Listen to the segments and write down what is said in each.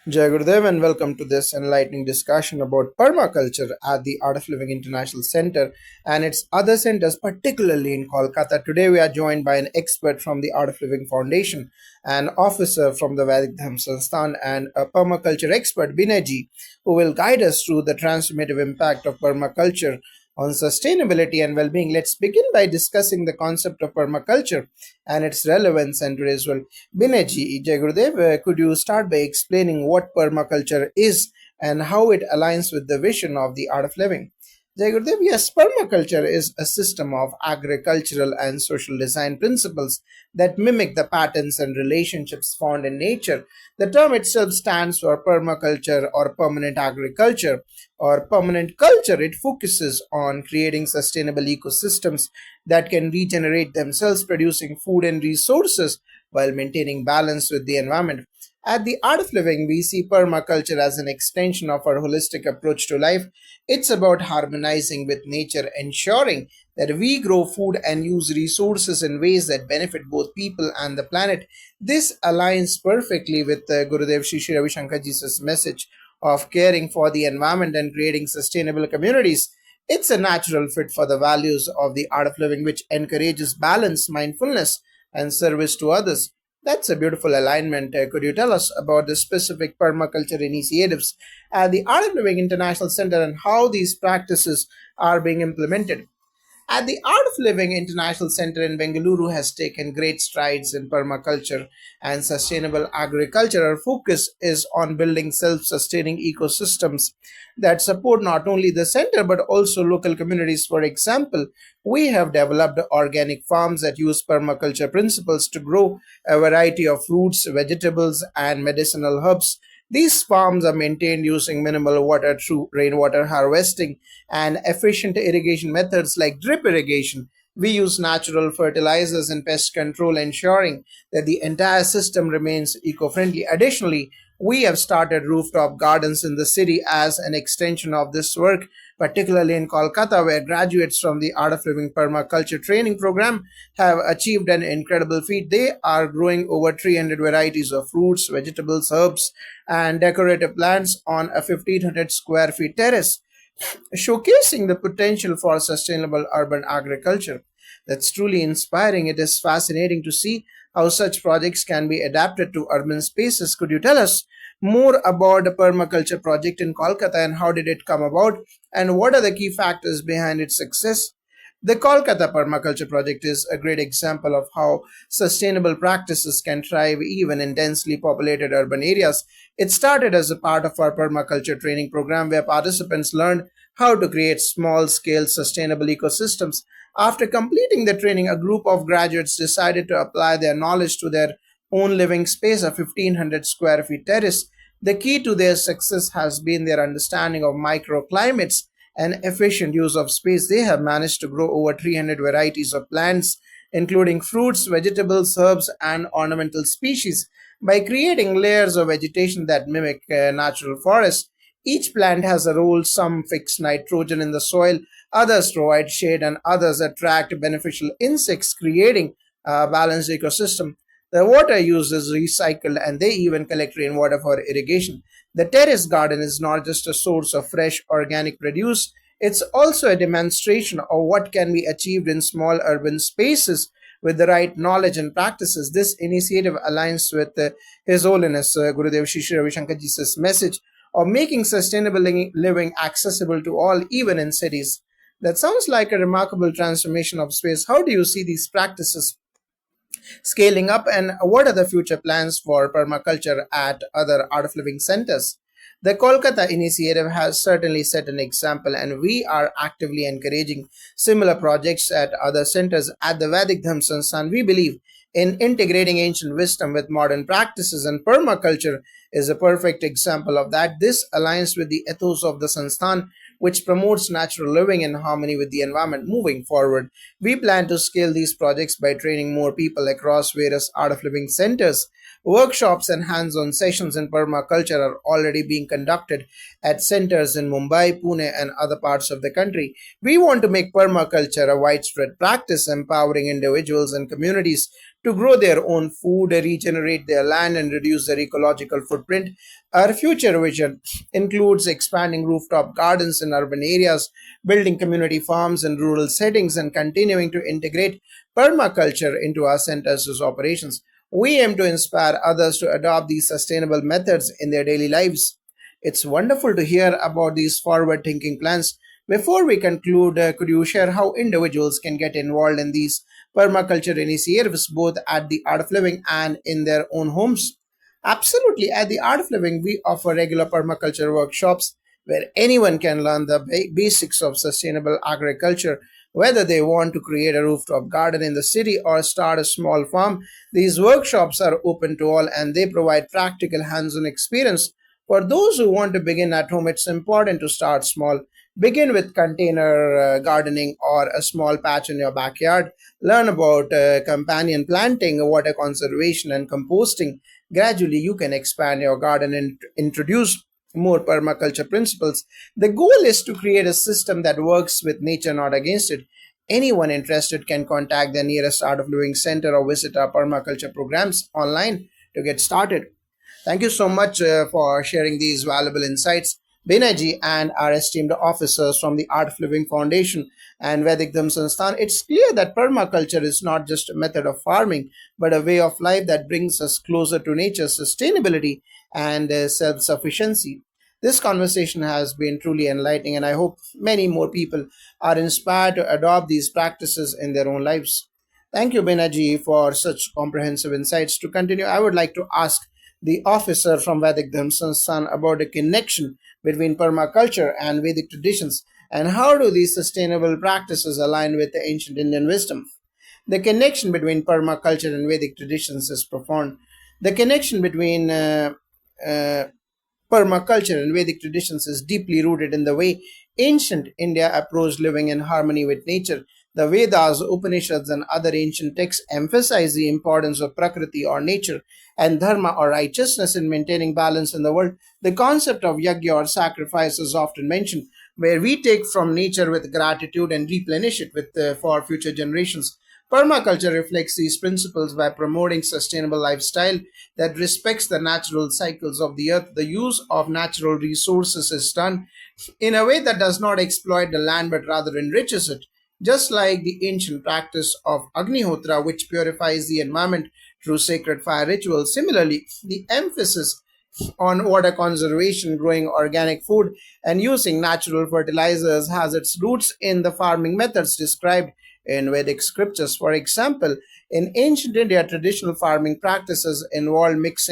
Jai Gurudev and welcome to this enlightening discussion about permaculture at the Art of Living International Center and its other centers, particularly in Kolkata. Today we are joined by an expert from the Art of Living Foundation, an officer from the Vedic Dham Sansthan, and a permaculture expert, Binayji, who will guide us through the transformative impact of permaculture on sustainability and well-being. Let's begin by discussing the concept of permaculture and its relevance in today's world. Binayji, Jai Gurudev, could you start by explaining what permaculture is and how it aligns with the vision of the art of living? Jai Gurudev, yes, permaculture is a system of agricultural and social design principles that mimic the patterns and relationships found in nature. The term itself stands for permaculture or permanent agriculture or permanent culture. It focuses on creating sustainable ecosystems that can regenerate themselves, producing food and resources while maintaining balance with the environment. At the Art of Living, we see permaculture as an extension of our holistic approach to life. It's about harmonizing with nature, ensuring that we grow food and use resources in ways that benefit both people and the planet. This aligns perfectly with Gurudev Shri Ravi Shankar Ji's message of caring for the environment and creating sustainable communities. It's a natural fit for the values of the Art of Living, which encourages balance, mindfulness, and service to others. That's a beautiful alignment. Could you tell us about the specific permaculture initiatives at the Art of Living International Center and how these practices are being implemented? At the Art of Living International Center in Bengaluru has taken great strides in permaculture and sustainable agriculture. Our focus is on building self-sustaining ecosystems that support not only the center but also local communities. For example, we have developed organic farms that use permaculture principles to grow a variety of fruits, vegetables, and medicinal herbs. These farms are maintained using minimal water through rainwater harvesting and efficient irrigation methods like drip irrigation. We use natural fertilizers and pest control, ensuring that the entire system remains eco friendly. Additionally, we have started rooftop gardens in the city as an extension of this work, particularly in Kolkata, where graduates from the Art of Living Permaculture training program have achieved an incredible feat. They are growing over 300 varieties of fruits, vegetables, herbs, and decorative plants on a 1500 square feet terrace, showcasing the potential for sustainable urban agriculture. That's truly inspiring. It is fascinating to see how such projects can be adapted to urban spaces. Could you tell us more about the permaculture project in Kolkata and how did it come about and what are the key factors behind its success? The Kolkata Permaculture Project is a great example of how sustainable practices can thrive even in densely populated urban areas. It started as a part of our permaculture training program where participants learned how to create small scale sustainable ecosystems. After completing the training, a group of graduates decided to apply their knowledge to their own living space, a 1500 square feet terrace. The key to their success has been their understanding of microclimates and efficient use of space. They have managed to grow over 300 varieties of plants, including fruits, vegetables, herbs, and ornamental species. By creating layers of vegetation that mimic natural forests, each plant has a role. Some fix nitrogen in the soil, others provide shade, and others attract beneficial insects, creating a balanced ecosystem. The water use is recycled, and they even collect rainwater for irrigation. The terrace garden is not just a source of fresh organic produce, it's also a demonstration of what can be achieved in small urban spaces with the right knowledge and practices. This initiative aligns with His Holiness Gurudev Shri Ravi Shankar Ji's message of making sustainable living accessible to all, even in cities. That sounds like a remarkable transformation of space. How do you see these practices scaling up, and what are the future plans for permaculture at other art of living centers? The Kolkata initiative has certainly set an example, and we are actively encouraging similar projects at other centers. At the Vedic Dham Sansthan, we believe in integrating ancient wisdom with modern practices, and permaculture is a perfect example of that. This aligns with the ethos of the Sansthan, which promotes natural living in harmony with the environment. Moving forward, we plan to scale these projects by training more people across various art of living centers. Workshops and hands on sessions in permaculture are already being conducted at centers in Mumbai, Pune, and other parts of the country. We want to make permaculture a widespread practice, empowering individuals and communities to grow their own food, regenerate their land, and reduce their ecological footprint. Our future vision includes expanding rooftop gardens in urban areas, building community farms in rural settings, and continuing to integrate permaculture into our centers' operations. We aim to inspire others to adopt these sustainable methods in their daily lives. It's wonderful to hear about these forward thinking plans. Before we conclude, could you share how individuals can get involved in these permaculture initiatives both at the Art of Living and in their own homes? Absolutely. At the Art of Living, we offer regular permaculture workshops where anyone can learn the basics of sustainable agriculture. Whether they want to create a rooftop garden in the city or start a small farm, these workshops are open to all and they provide practical hands on experience. For those who want to begin at home, it's important to start small. Begin with container gardening or a small patch in your backyard. Learn about companion planting, water conservation, and composting. Gradually, you can expand your garden and introduce more permaculture principles. The goal is to create a system that works with nature, not against it. Anyone interested can contact the nearest Art of Living center or visit our permaculture programs online to get started. Thank you so much for sharing these valuable insights. Binaji and our esteemed officers from the Art of Living Foundation and Vedic Dham Sansthan, it's clear that permaculture is not just a method of farming, but a way of life that brings us closer to nature, sustainability, and self sufficiency. This conversation has been truly enlightening, and I hope many more people are inspired to adopt these practices in their own lives. Thank you, Binaji, for such comprehensive insights. To continue, I would like to ask the officer from Vedic Dharma Sansthan about the connection between permaculture and Vedic traditions and how do these sustainable practices align with the ancient Indian wisdom. The connection between permaculture and Vedic traditions is profound. The connection between uh, permaculture and Vedic traditions is deeply rooted in the way ancient India approached living in harmony with nature. The Vedas, Upanishads, and other ancient texts emphasize the importance of Prakriti or nature and Dharma or righteousness in maintaining balance in the world. The concept of yajna or sacrifice is often mentioned, where we take from nature with gratitude and replenish it for future generations. Permaculture reflects these principles by promoting sustainable lifestyle that respects the natural cycles of the earth. The use of natural resources is done in a way that does not exploit the land but rather enriches it. Just like the ancient practice of Agnihotra, which purifies the environment through sacred fire rituals, similarly, the emphasis on water conservation, growing organic food, and using natural fertilizers has its roots in the farming methods described in Vedic scriptures. For example, in ancient India, traditional farming practices involved mixed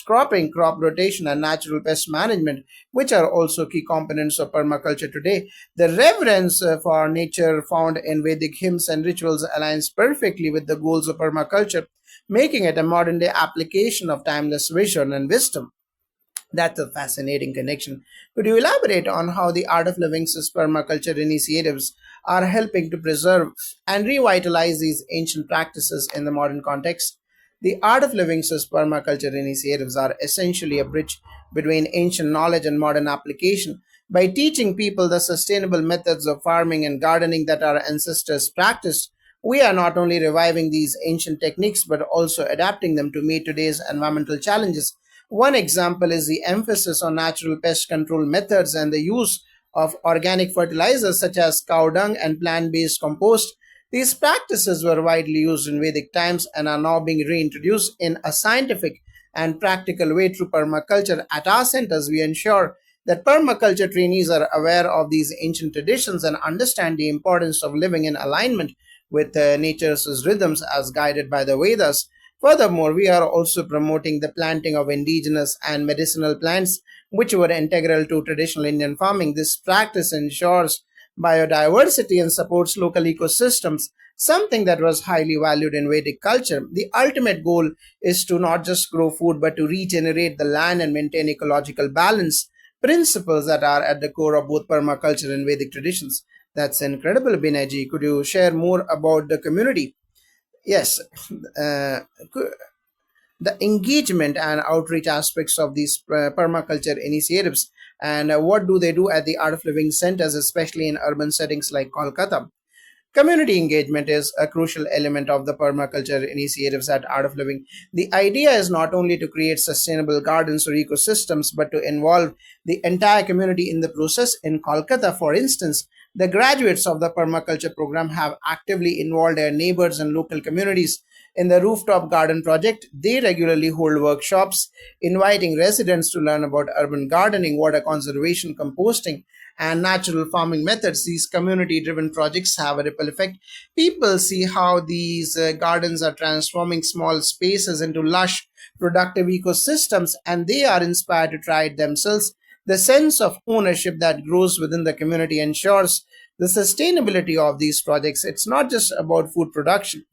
cropping, crop rotation, and natural pest management, which are also key components of permaculture today. The reverence for nature found in Vedic hymns and rituals aligns perfectly with the goals of permaculture, making it a modern day application of timeless vision and wisdom. That's a fascinating connection. Could you elaborate on how the Art of Living's permaculture initiatives are helping to preserve and revitalize these ancient practices in the modern context? The Art of Living's permaculture initiatives are essentially a bridge between ancient knowledge and modern application. By teaching people the sustainable methods of farming and gardening that our ancestors practiced, we are not only reviving these ancient techniques but also adapting them to meet today's environmental challenges. One example is the emphasis on natural pest control methods and the use of organic fertilizers such as cow dung and plant based compost. These practices were widely used in Vedic times and are now being reintroduced in a scientific and practical way through permaculture. At our centers, we ensure that permaculture trainees are aware of these ancient traditions and understand the importance of living in alignment with nature's rhythms as guided by the Vedas. Furthermore, we are also promoting the planting of indigenous and medicinal plants, which were integral to traditional Indian farming. This practice ensures biodiversity and supports local ecosystems, something that was highly valued in Vedic culture. The ultimate goal is to not just grow food but to regenerate the land and maintain ecological balance, principles that are at the core of both permaculture and Vedic traditions. That's incredible, Binaji. Could you share more about the community? Yes, uh, the engagement and outreach aspects of these permaculture initiatives and what do they do at the Art of Living centers, especially in urban settings like Kolkata? Community engagement is a crucial element of the permaculture initiatives at Art of Living. The idea is not only to create sustainable gardens or ecosystems, but to involve the entire community in the process. In Kolkata, for instance, the graduates of the permaculture program have actively involved their neighbors and local communities in the rooftop garden project. They regularly hold workshops inviting residents to learn about urban gardening, water conservation, composting, and natural farming methods. These community driven projects have a ripple effect. People see how these gardens are transforming small spaces into lush, productive ecosystems, and they are inspired to try it themselves. The sense of ownership that grows within the community ensures the sustainability of these projects. It's not just about food production,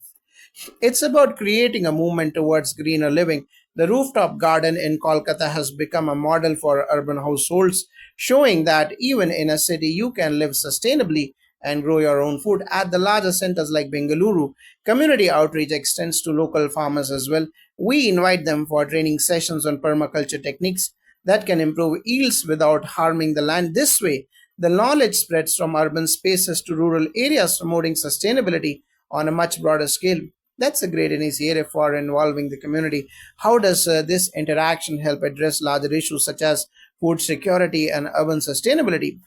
it's about creating a movement towards greener living. The rooftop garden in Kolkata has become a model for urban households, showing that even in a city you can live sustainably and grow your own food. At the larger centers like Bengaluru, community outreach extends to local farmers as well. We invite them for training sessions on permaculture techniques that can improve yields without harming the land. This way, the knowledge spreads from urban spaces to rural areas, promoting sustainability on a much broader scale. That's a great initiative for involving the community. How does this interaction help address larger issues such as food security and urban sustainability?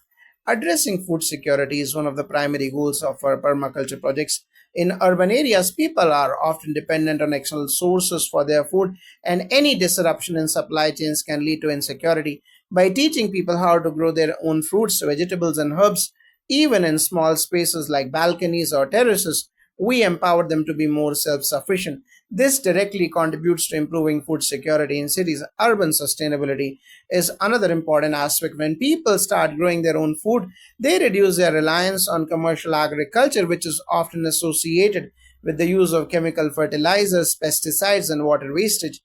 Addressing food security is one of the primary goals of our permaculture projects. In urban areas, people are often dependent on external sources for their food, and any disruption in supply chains can lead to insecurity. By teaching people how to grow their own fruits, vegetables, and herbs, even in small spaces like balconies or terraces, we empower them to be more self sufficient. This directly contributes to improving food security in cities. Urban sustainability is another important aspect. When people start growing their own food, they reduce their reliance on commercial agriculture, which is often associated with the use of chemical fertilizers, pesticides, and water wastage.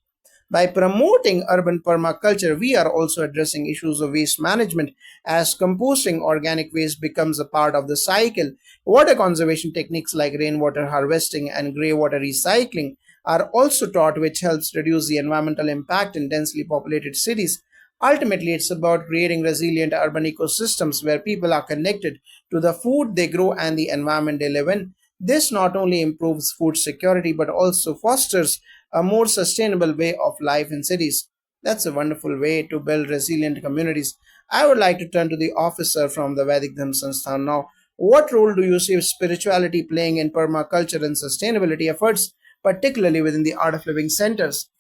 By promoting urban permaculture, we are also addressing issues of waste management as composting organic waste becomes a part of the cycle. Water conservation techniques like rainwater harvesting and grey water recycling are also taught, which helps reduce the environmental impact in densely populated cities. Ultimately, it's about creating resilient urban ecosystems where people are connected to the food they grow and the environment they live in. This not only improves food security but also fosters a more sustainable way of life in cities. That's a wonderful way to build resilient communities. I would like to turn to the officer from the Vedic Dharma Sansthan now. What role do you see spirituality playing in permaculture and sustainability efforts, particularly within the Art of Living centers?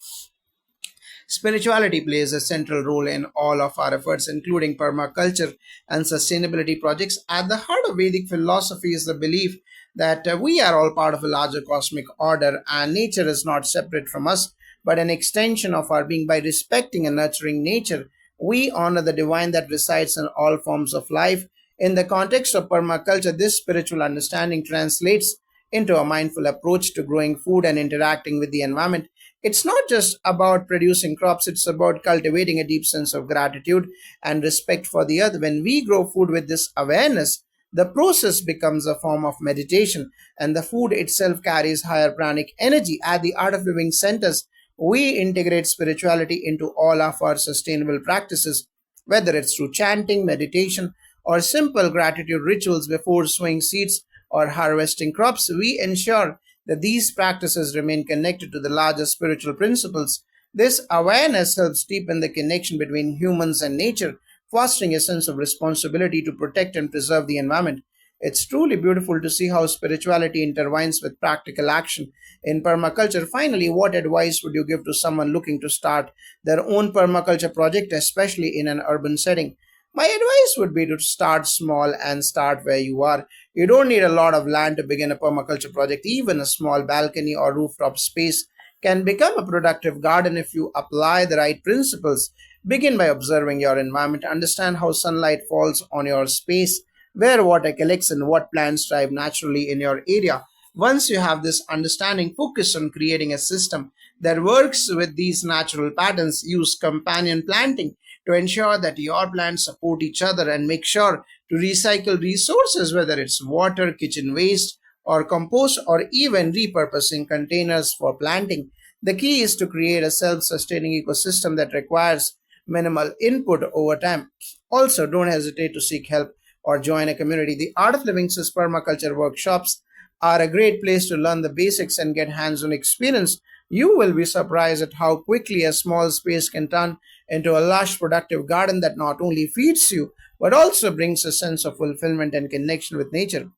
Spirituality plays a central role in all of our efforts, including permaculture and sustainability projects. At the heart of Vedic philosophy is the belief that we are all part of a larger cosmic order and nature is not separate from us, but an extension of our being. By respecting and nurturing nature, we honor the divine that resides in all forms of life. In the context of permaculture, this spiritual understanding translates into a mindful approach to growing food and interacting with the environment. It's not just about producing crops, it's about cultivating a deep sense of gratitude and respect for the earth. When we grow food with this awareness, the process becomes a form of meditation, and the food itself carries higher pranic energy. At the Art of Living centers, we integrate spirituality into all of our sustainable practices, whether it's through chanting, meditation, or simple gratitude rituals before sowing seeds or harvesting crops. We ensure that these practices remain connected to the larger spiritual principles. This awareness helps deepen the connection between humans and nature, fostering a sense of responsibility to protect and preserve the environment. It's truly beautiful to see how spirituality intertwines with practical action in permaculture. Finally, what advice would you give to someone looking to start their own permaculture project, especially in an urban setting? My advice would be to start small and start where you are. You don't need a lot of land to begin a permaculture project. Even a small balcony or rooftop space can become a productive garden if you apply the right principles. Begin by observing your environment, understand how sunlight falls on your space, where water collects, and what plants thrive naturally in your area. Once you have this understanding, focus on creating a system that works with these natural patterns. Use companion planting to ensure that your plants support each other, and make sure to recycle resources, whether it's water, kitchen waste, or compost, or even repurposing containers for planting. The key is to create a self sustaining ecosystem that requires minimal input over time. Also, don't hesitate to seek help or join a community. The Art of Living's permaculture workshops are a great place to learn the basics and get hands on experience. You will be surprised at how quickly a small space can turn into a lush, productive garden that not only feeds you but also brings a sense of fulfillment and connection with nature.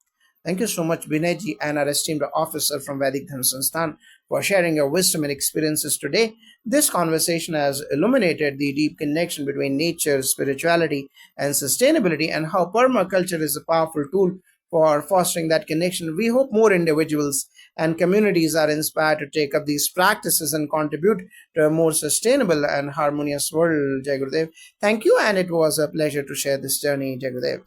Thank you so much, Binayji, and our esteemed officer from Vedic Dharma Sansthan, for sharing your wisdom and experiences today. This conversation has illuminated the deep connection between nature, spirituality, and sustainability, and how permaculture is a powerful tool for fostering that connection. We hope more individuals and communities are inspired to take up these practices and contribute to a more sustainable and harmonious world. Jai Gurudev. Thank you, and it was a pleasure to share this journey, Jai Gurudev.